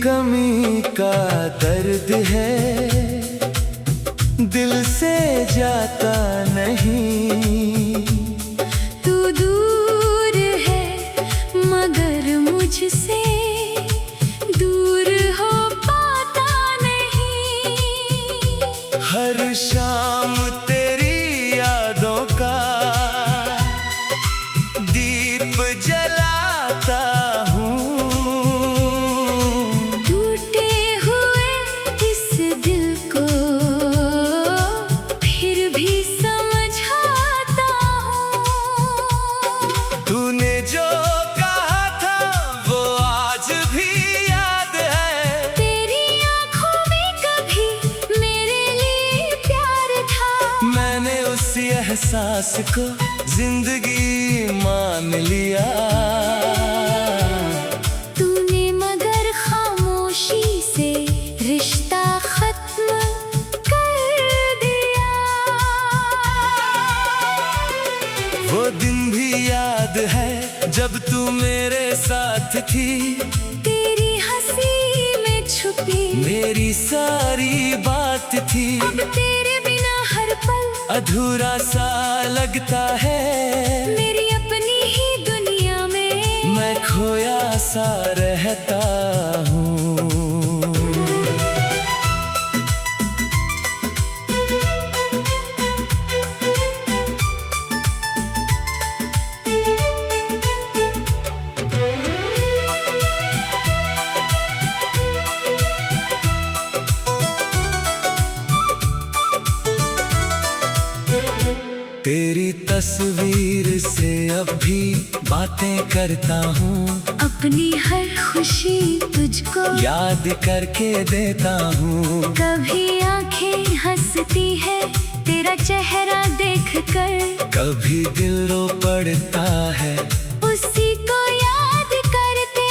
कमी का दर्द है, दिल से जाता नहीं। तू दूर है मगर मुझसे दूर हो पाता नहीं। हर शाम तेरी यादों का दीप जलाता हूँ। टूटे हुए इस दिल को फिर भी समझाता हूँ। तूने जो कहा था वो आज भी याद है। तेरी आँखों में कभी मेरे लिए प्यार था। मैंने उस एहसास को जिंदगी मान लिया। तूने मगर खामोशी से रिश्ता खत्म कर दिया। वो दिन भी याद है जब तू मेरे साथ थी। तेरी हंसी में छुपी मेरी सारी बात थी। अब तेरे बिना हर पल अधूरा सा लगता है। मेरी अपनी ही दुनिया में मैं खोया सा रहता हूँ। तेरी तस्वीर से अब भी बातें करता हूँ। अपनी हर खुशी तुझको याद करके देता हूँ। कभी आंखें हंसती है तेरा चेहरा देखकर। कभी दिल रो पड़ता है उसी को याद करते।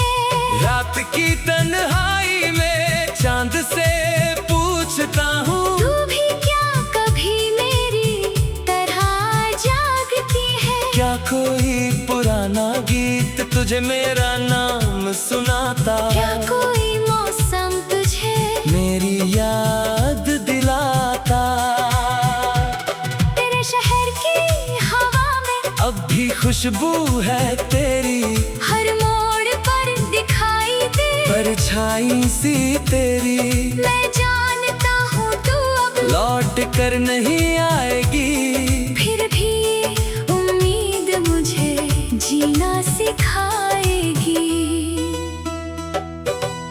रात की तन्हाई में चांद से पूछता हूँ। तू भी क्या कभी मेरी तरह जागती है? क्या कोई पुराना गीत तुझे मेरा नाम सुनाता? क्या कोई मौसम तुझे मेरी याद दिलाता? तेरे शहर की हवा में अब भी खुशबू है तेरी। हर मोड़ पर दिखाई दे परछाई सी तेरी। मैं जानता हूँ तू अब लौट कर नहीं आएगी। फिर भी उम्मीद मुझे जीना सिखाएगी।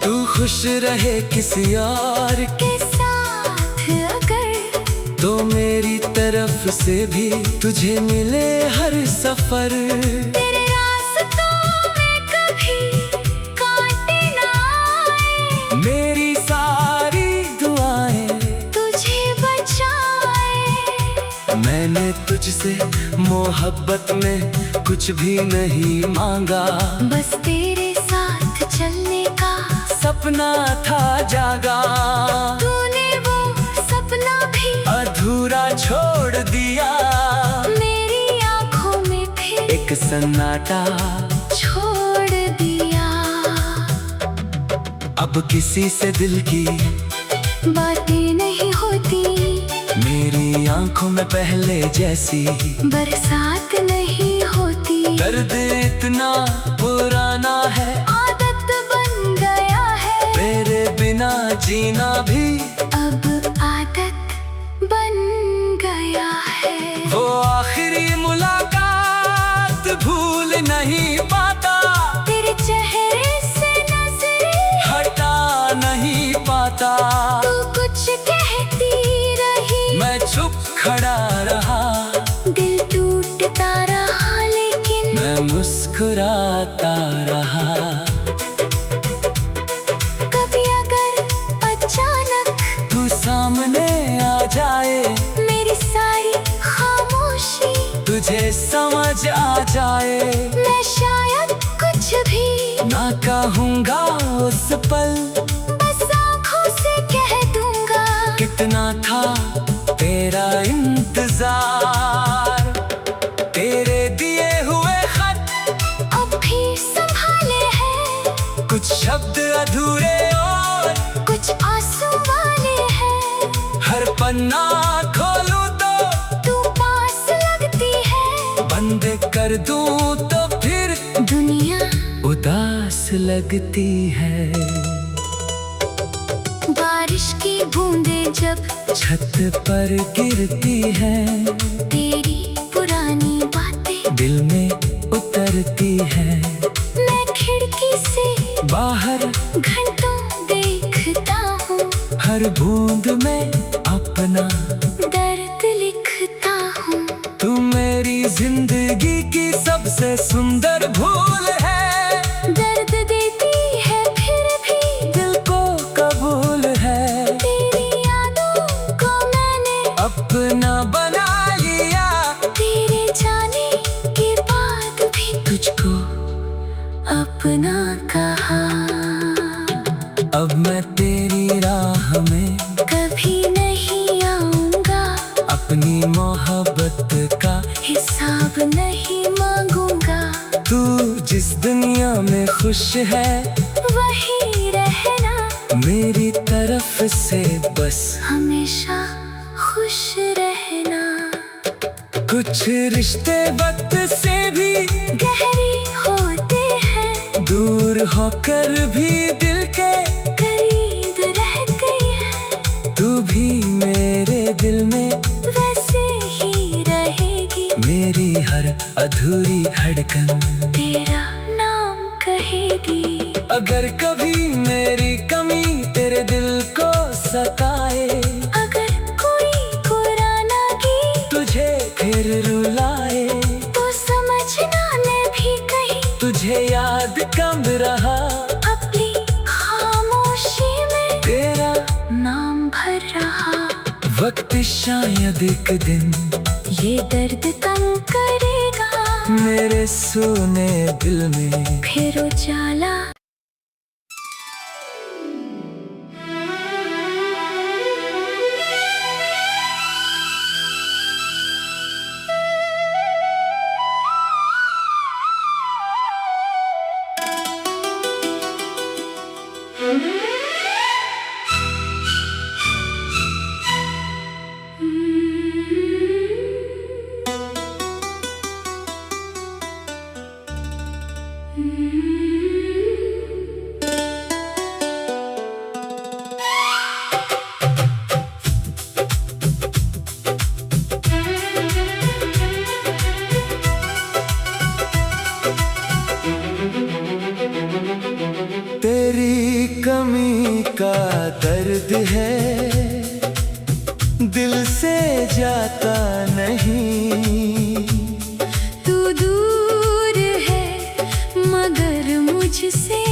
तू खुश रहे किसी और के साथ अगर तो मेरी तरफ से भी तुझे मिले हर सफर। तेरे रास्तों में कभी कांटे ना आए। मेरी सारी दुआएं तुझे बचाए। मैंने तुझसे मोहब्बत में कुछ भी नहीं मांगा। बस तेरे साथ चलने का सपना था जागा। तूने वो सपना भी अधूरा छोड़ दिया। मेरी आंखों में फिर एक सन्नाटा छोड़ दिया। अब किसी से दिल की बातें नहीं होती। मेरी आंखों में पहले जैसी बरसात नहीं होती। दर्द इतना पुराना है। आदत बन गया है तेरे बिना जीना भी अब आदत बन गया है। वो आखिरी मुलाकात भूल नहीं पाता। तेरे चेहरे से नजरें हटा नहीं पाता। तू कुछ कहती रही मैं चुप खड़ा रहा। दिल टूटता रहा लेकिन मैं मुस्कुराता रहा। कभी अगर अचानक तू सामने आ जाए। मेरी सारी खामोशी तुझे समझ आ जाए। मैं शायद कुछ भी ना कहूँगा उस पल। बस आँखों से कह दूंगा कितना था तेरा इंतजार। तेरे दिए हुए खत अब भी संभाले हैं। कुछ शब्द अधूरे और कुछ आंसू वाले हैं। हर पन्ना खोलूं तो तू पास लगती है। बंद कर दूं तो फिर दुनिया उदास लगती है। बारिश की बूंदें जब छत पर गिरती है, तेरी पुरानी बातें दिल में उतरती है। मैं खिड़की से बाहर घंटों देखता हूँ। हर बूंद में अपना दर्द लिखता हूँ। तू मेरी जिंदगी की सबसे सुंदर भूल है। दर्द देती है फिर भी दिल को कबूल है। तेरी यादों को मैंने अपना बना लिया, तेरे जाने के बाद भी तुझको अपना कहा। अब मैं तेरी राह में कभी नहीं आऊंगा, अपनी मोहब्बत का हिसाब नहीं मांगूंगा। तू जिस दुनिया में खुश है वही रहना, मेरी तरफ से बस। हमेशा खुश रहना। कुछ रिश्ते वक्त से भी गहरे होते हैं, दूर होकर भी दिल के करीब रहते हैं। तू भी मेरे दिल में वैसे ही रहेगी, मेरी हर अधूरी धड़कन तेरा नाम कहेगी। अगर कभी मेरी कमी तेरे दिल को सताए, अगर कोई पुराना गीत तुझे फिर रुलाए, तो समझना मैं भी कहीं तुझे याद कम रहा। अपनी खामोशी में तेरा नाम भर रहा। वक्त शायद एक दिन ये दर्द कम करेगा, मेरे सोने दिल में फिर उजाला। तेरी कमी का दर्द है, दिल से जाता नहीं। तू दूर है मगर मुझसे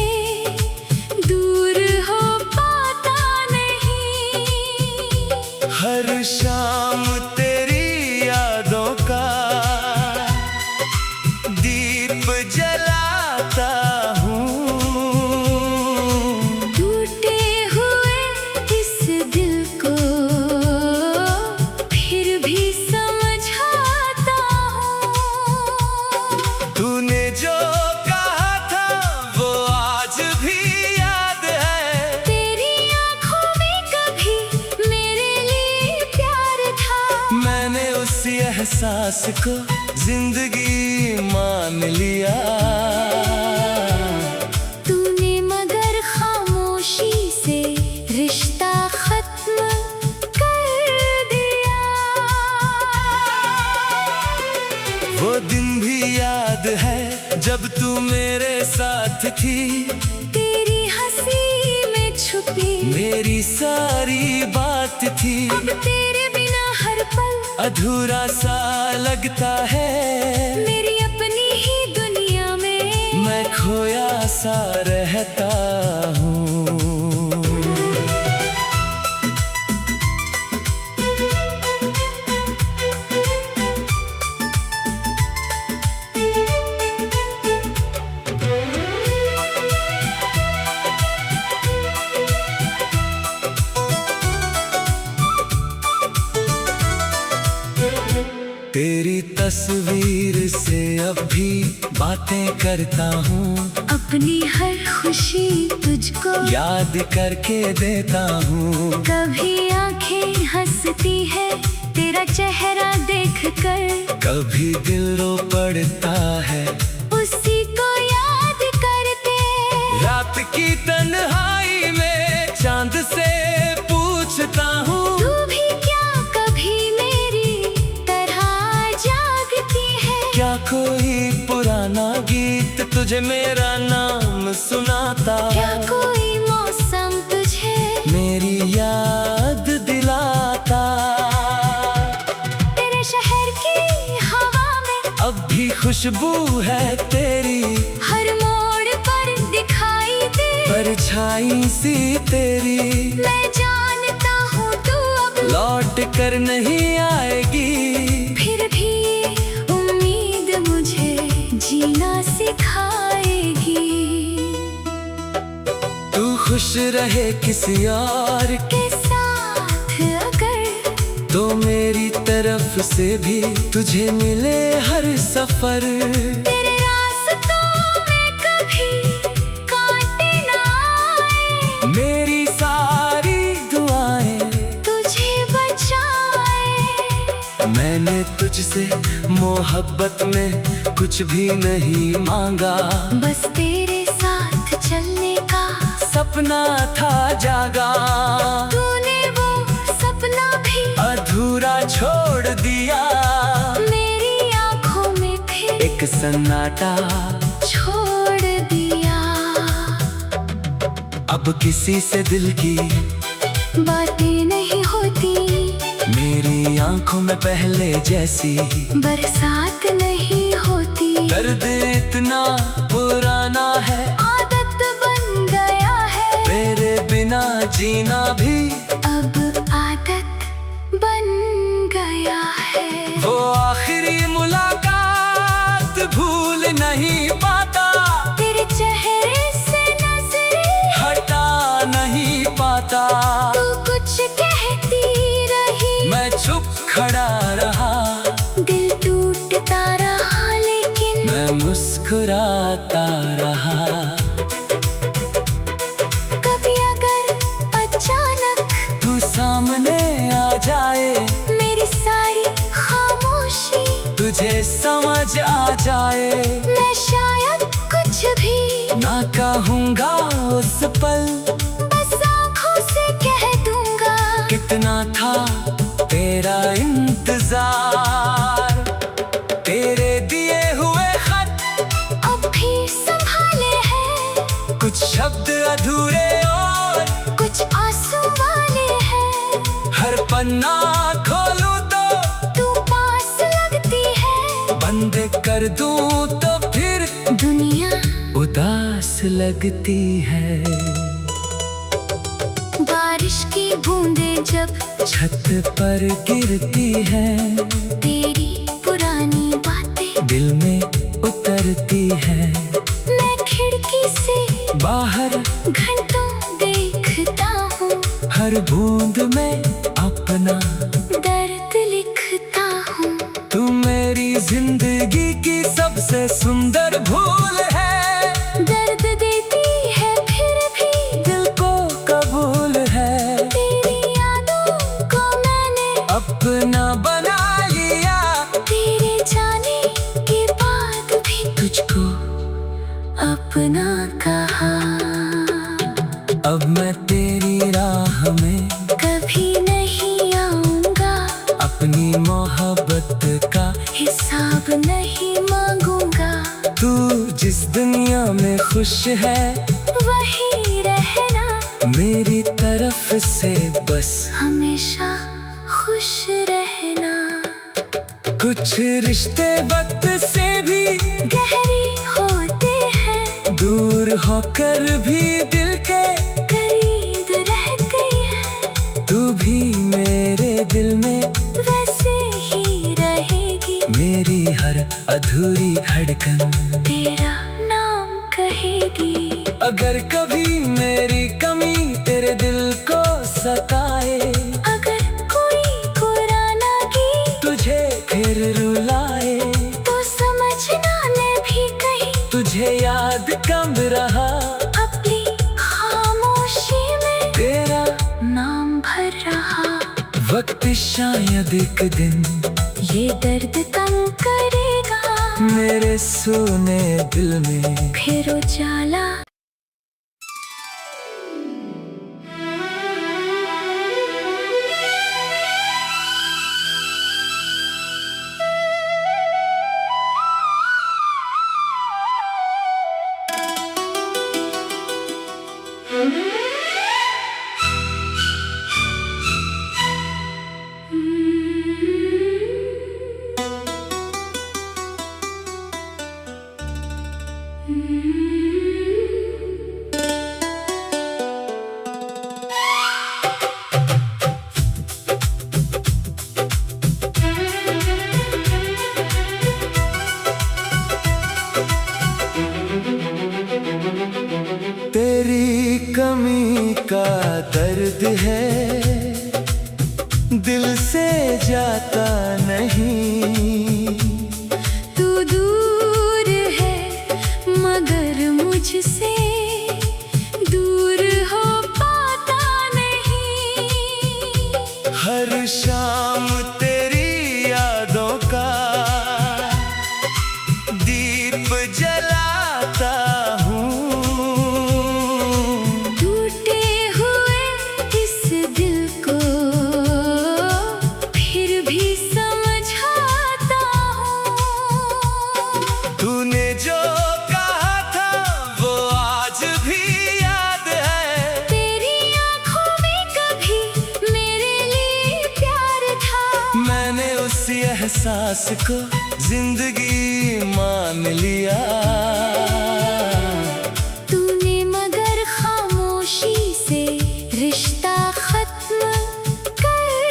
दूर हो पाता नहीं। हर शाम तेरी यादों का दीप जलाता हूँ। टूटे हुए इस दिल को फिर भी समझाता हूँ। तूने जो कहा था वो आज भी याद है। तेरी आँखों में कभी मेरे लिए प्यार था। मैंने उस एहसास को जिंदगी मान लिया। तूने मगर खामोशी से रिश्ता खत्म कर दिया। वो दिन भी याद है जब तू मेरे साथ थी। तेरी हंसी में छुपी मेरी सारी बात थी। अब तेरे बिना हर पल अधूरा सा लगता है। मेरी अपनी ही दुनिया में मैं खोया सा रहता हूँ। तेरी तस्वीर से अब भी बातें करता हूँ, अपनी हर खुशी तुझको याद करके देता हूँ। कभी आंखें हंसती है तेरा चेहरा देखकर, कभी दिल रो पड़ता है उसी को याद करते। रात की तन्हाई में चांद से पूछता हूँ, तू भी क्या कभी मेरी तरह जागती है? क्या कोई पुराना गीत तुझे मेरा नाम सुनाता? क्या कोई मौसम तुझे मेरी याद दिलाता? तेरे शहर की हवा में अब भी खुशबू है तेरी, हर मोड़ पर दिखाई दे परछाई सी तेरी। मैं जानता हूँ तू अब लौट कर नहीं आएगी, फिर भी उम्मीद मुझे जीना सिखाएगी। तू खुश रहे किसी और के साथ अगर तो मेरी तरफ से भी तुझे मिले हर सफर। तेरे रास्तों में कभी कांटे ना आए, मेरी सारी दुआएं तुझे बचाए। मैंने तुझसे मोहब्बत में कुछ भी नहीं मांगा, बस तेरे साथ चलने का सपना था जागा। तूने वो सपना भी अधूरा छोड़ दिया, मेरी आंखों में फिर एक सन्नाटा। छोड़ दिया। अब किसी से दिल की बातें नहीं होती, मेरी आंखों में पहले जैसी बरसात नहीं होती। दर्द इतना पुराना है, आदत बन गया है, तेरे बिना जीना भी अब आदत बन गया है। वो आखिरी मुलाकात भूल नहीं पाता, तेरे चेहरे से नजरें हटा नहीं पाता। तू कुछ कहती रही, मैं चुप खड़ा रहा, दिल टूटता रहा लेकिन मैं मुस्कुराता रहा। कभी अगर अचानक तू सामने आ जाए, मेरी सारी खामोशी तुझे समझ आ जाए, मैं शायद कुछ भी ना कहूँगा उस पल, बस आँखों से कह दूंगा कितना था तेरा इंतजार। तेरे दिए हुए खत अब भी संभाले हैं, कुछ शब्द अधूरे और कुछ आंसू वाले हैं। हर पन्ना खोलूं तो तू पास लगती है, बंद कर दूं तो फिर दुनिया उदास लगती है। बारिश की बूंदें जब छत पर गिरती है, तेरी पुरानी बातें दिल में उतरती है। मैं खिड़की से बाहर घंटों देखता हूँ, हर बूंद में अपना दर्द लिखता हूँ। तू मेरी जिंदगी की सबसे सुंदर भूल है, दर्द देती है फिर भी दिल को कबूल है। तेरी यादों को मैंने अपना बना लिया, तेरे जाने के बाद भी तुझको अपना कहा। अब मैं तेरी राह में कभी नहीं आऊंगा, अपनी मोहब्बत का हिसाब नहीं मांगूंगा। तू जिस दुनिया में खुश है, वही रहना मेरी तरफ से बस हमेशा खुश रहना। कुछ रिश्ते वक्त से भी गहरे होते हैं, दूर होकर भी दिल के करीब रह गई है। तू भी मेरे दिल में वैसे ही रहेगी, मेरी हर अधूरी धड़कन तेरा नाम कहेगी। अगर कभी मेरी कमी तेरे दिल को सताए, अगर कोई पुराना गीत तुझे फिर शायद एक दिन ये दर्द तंग करेगा, मेरे सोने दिल में फिर उजाला। तेरी कमी का दर्द है, दिल से जाता नहीं। तू दूर है मगर मुझसे दूर हो पाता नहीं। हर शाम तेरी यादों का दीप जलाता हूँ। टूटे हुए इस दिल को फिर भी समझाता हूँ। तूने जो कहा था वो आज भी याद है। तेरी आँखों में कभी मेरे लिए प्यार था। मैंने उसी एहसास को जिंदगी मान लिया। तूने मगर खामोशी से रिश्ता खत्म कर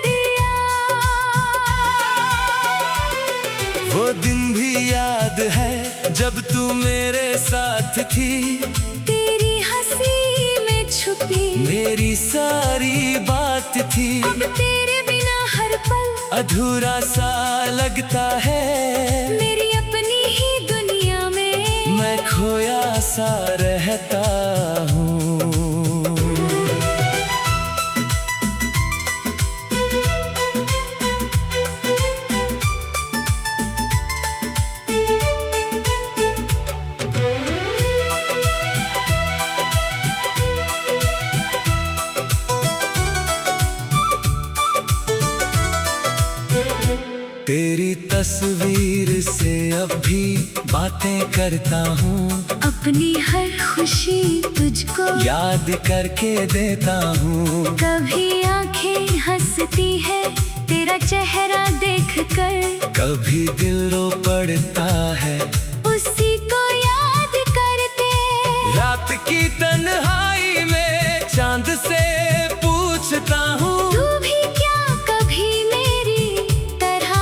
दिया। वो दिन भी याद है जब तू मेरे साथ थी। तेरी हंसी में छुपी मेरी सारी बात थी। अब तेरे बिना हर पल अधूरा सा लगता है। मेरी अपनी ही दुनिया में मैं खोया सा रहता हूँ। तेरी तस्वीर से अब भी बातें करता हूँ। अपनी हर खुशी तुझको याद करके देता हूँ। कभी आंखें हंसती है तेरा चेहरा देखकर। कभी दिल रो पड़ता है उसी को याद करके। रात की तन्हाई में चांद से पूछता हूँ। तू भी क्या कभी मेरी तरह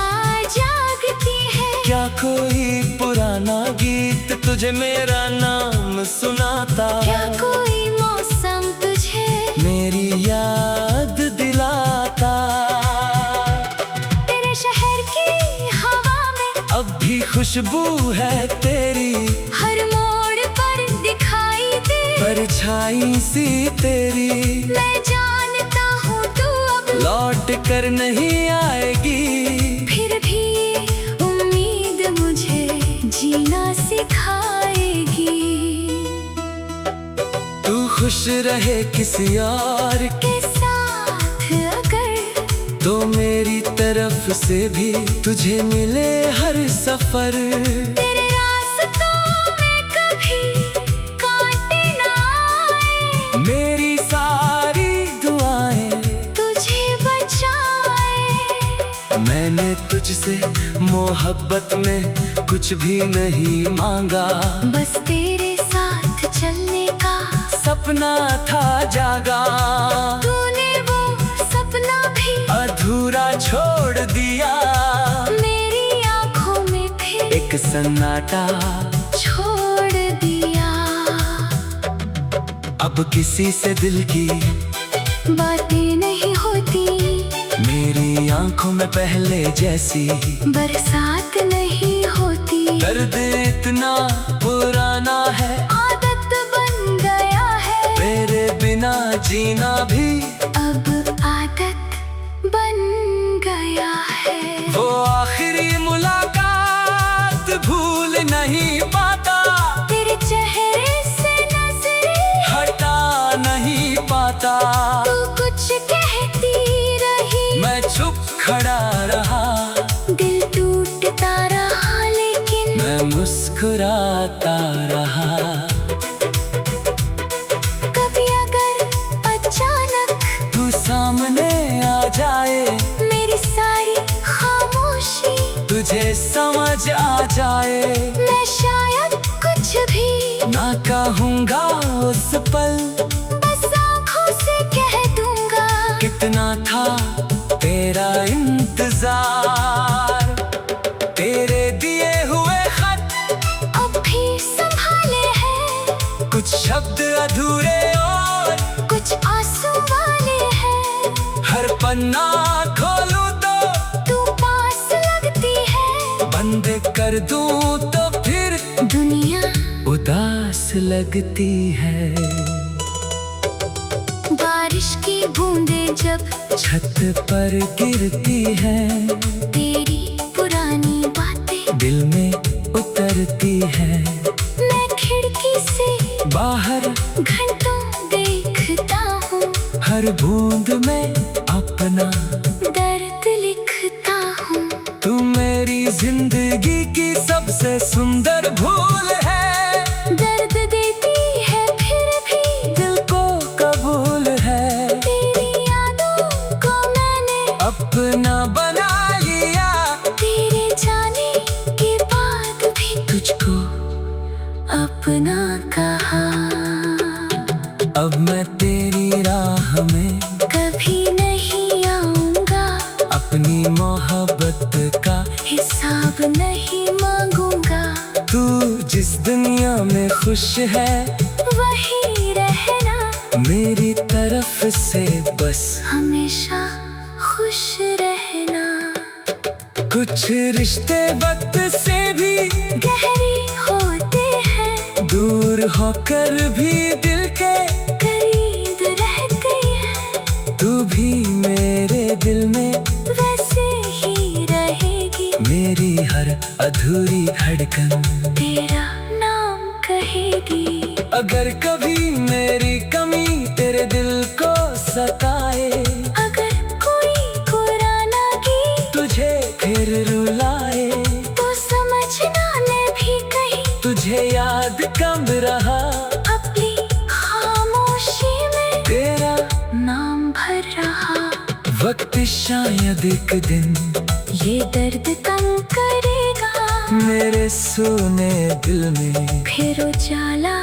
जागती है? क्या कोई पुराना गीत तुझे मेरा नाम सुनाता? क्या कोई मौसम तुझे मेरी याद दिलाता? तेरे शहर की हवा में अब भी खुशबू है तेरी। हर मोड़ पर दिखाई दे परछाई सी तेरी। मैं जानता हूँ तू अब लौट कर नहीं आएगी। फिर भी उम्मीद मुझे जीना सिखाएगी। तू खुश रहे किसी और के साथ अगर तो मेरी तरफ से भी तुझे मिले हर सफर। तेरे रास्तों में कभी कांटे ना आए। मेरी सारी दुआएं तुझे बचाए। मैंने तुझसे मोहब्बत में कुछ भी नहीं मांगा। बस तेरे साथ चलने का सपना था जागा। तूने वो सपना भी अधूरा छोड़ दिया। मेरी आंखों में फिर एक सन्नाटा छोड़ दिया। अब किसी से दिल की बातें नहीं होती। मेरी आंखों में पहले जैसी बरसात नहीं होती। दर्द इतना पुराना है। आदत बन गया है। तेरे बिना जीना भी अब आदत बन पल बस आँखों से कह दूंगा। कितना था तेरा इंतजार, तेरे दिए हुए खत अब भी संभाले हैं, कुछ शब्द अधूरे और कुछ आंसू वाले हैं। हर पन्ना खोलूं तो तू पास लगती है, बंद कर दूं तो फिर दुनिया उदास लगती है। बारिश की बूंदें जब छत पर गिरती है, तेरी पुरानी बातें दिल में उतरती है। मैं खिड़की से बाहर घंटों देखता हूँ, हर बूंद में अपना दर्द लिखता हूँ। तू मेरी जिंदगी की सबसे सुंदर भूल है, दर्द देती है फिर भी दिल को कबूल है। तेरी यादों को मैंने अपना बना लिया, तेरे जाने के बाद भी तुझको अपना कहा। अब मैं तेरी राह में कभी नहीं आऊंगा, अपनी मोहब्बत का हिसाब नहीं मांगूंगा। तू जिस दुनिया में खुश है वही रहना, मेरी तरफ से बस। हमेशा खुश रहना। कुछ रिश्ते वक्त से भी गहरे होते हैं, दूर होकर भी दिल के करीब रहते हैं। तू भी मेरे दिल में वैसे ही रहेगी, मेरी हर अधूरी धड़कन तेरा नाम कहेगी। अगर कभी मेरी कमी तेरे दिल को सताए, अगर कोई पुराना गीत तुझे फिर रुलाए, तो समझना मैं भी कहीं तुझे याद कम रहा। अपनी खामोशी में तेरा नाम भर रहा। वक्त शायद एक दिन ये दर्द कम करेगा, मेरे सोने दिल में फिर उजाला